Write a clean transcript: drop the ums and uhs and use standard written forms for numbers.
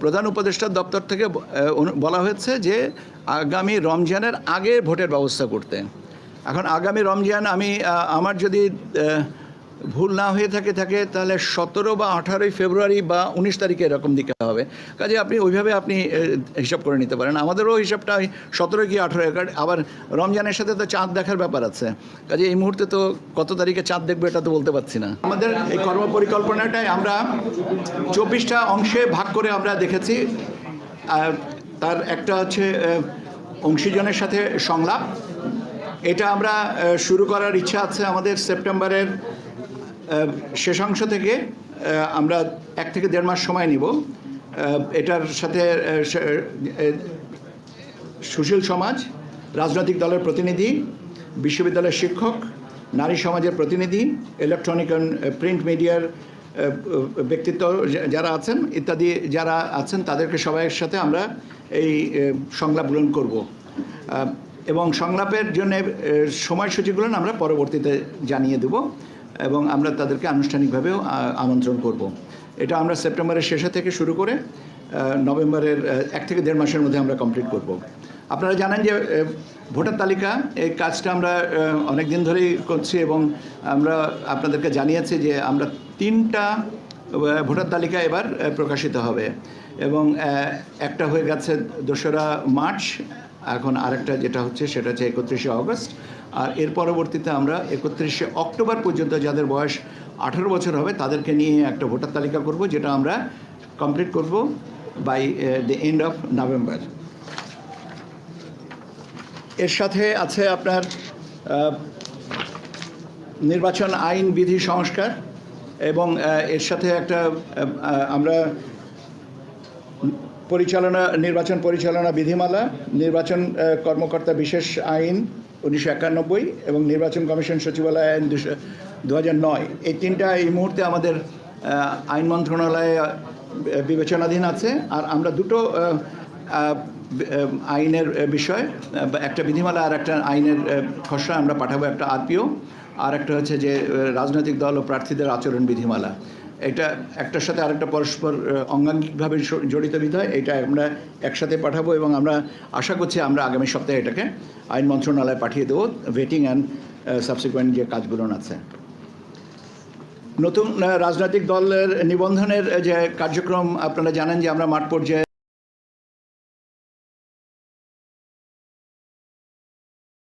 প্রধান উপদেষ্টার দপ্তর থেকে বলা হয়েছে যে আগামী রমজানের আগে ভোটের ব্যবস্থা করতে। এখন আগামী রমজান আমার যদি ভুল না হয়ে থাকে তাহলে 17 বা 18 ফেব্রুয়ারি বা 19 তারিখে এরকম দিকে হবে। কাজে আপনি ওইভাবে হিসাব করে নিতে পারেন। আমাদেরও হিসাবটা 17 কি 18, আবার রমজানের সাথে তো চাঁদ দেখার ব্যাপার আছে। কাজে এই মুহূর্তে তো কত তারিখে চাঁদ দেখবো এটা তো বলতে পারছি না। আমাদের এই কর্মপরিকল্পনাটাই আমরা 24টা অংশে ভাগ করে আমরা দেখেছি। তার একটা হচ্ছে অংশীজনের সাথে সংলাপ। এটা আমরা শুরু করার ইচ্ছা আছে আমাদের সেপ্টেম্বরের শেষাংশ থেকে। আমরা 1 থেকে 1.5 মাস সময় নিব। এটার সাথে সুশীল সমাজ, রাজনৈতিক দলের প্রতিনিধি, বিশ্ববিদ্যালয়ের শিক্ষক, নারী সমাজের প্রতিনিধি, ইলেকট্রনিক অ্যান্ড প্রিন্ট মিডিয়ার ব্যক্তিত্ব যারা আছেন ইত্যাদি যারা আছেন তাদেরকে সবাইয়ের সাথে আমরা এই সংলাপগুলো করব। এবং সংলাপের জন্য সময়সূচিগুলো আমরা পরবর্তীতে জানিয়ে দেব এবং আমরা তাদেরকে আনুষ্ঠানিকভাবেও আমন্ত্রণ করব। এটা আমরা সেপ্টেম্বরের শেষে থেকে শুরু করে নভেম্বরের 1 থেকে 1.5 মাসের মধ্যে আমরা কমপ্লিট করব। আপনারা জানেন যে ভোটার তালিকা এই কাজটা আমরা অনেক দিন ধরেই করছি এবং আমরা আপনাদেরকে জানিয়েছি যে আমরা 3টা ভোটার তালিকা এবার প্রকাশিত হবে এবং একটা হয়ে গেছে 2রা মার্চ, এখন আরেকটা যেটা হচ্ছে সেটা হচ্ছে 31শে অগস্ট। আর এর পরবর্তীতে আমরা 31শে অক্টোবর পর্যন্ত যাদের বয়স 18 বছর হবে তাদেরকে নিয়ে একটা ভোটার তালিকা করব, যেটা আমরা কমপ্লিট করব by the end of November. এর সাথে আছে আপনার নির্বাচন আইন বিধি সংস্কার এবং এর সাথে একটা আমরা নির্বাচন পরিচালনা বিধিমালা, নির্বাচন কর্মকর্তা বিশেষ আইন 1991 এবং নির্বাচন কমিশন সচিবালয় আইন 2009, এই 3টা এই মুহূর্তে আমাদের আইন মন্ত্রণালয়ে বিবেচনাধীন আছে। আর আমরা 2টো আইনের বিষয়, একটা বিধিমালা আর একটা আইনের খসড়া আমরা পাঠাবো, একটা আরপিও আর একটা হচ্ছে যে রাজনৈতিক দল ও প্রার্থীদের আচরণ বিধিমালা। এটা একটার সাথে আরেকটা পরস্পর অঙ্গাঙ্গিকভাবে জড়িত বিধায় এটা আমরা একসাথে পাঠাবো এবং আমরা আশা করছি আমরা আগামী সপ্তাহে এটাকে আইন মন্ত্রণালয়ে পাঠিয়ে দেবো, ভেটিং অ্যান্ড সাবসিকুয়েন্ট যে কাজগুলো আছে। নতুন রাজনৈতিক দলের নিবন্ধনের যে কার্যক্রম আপনারা জানেন যে আমরা মাঠ পর্যায়ে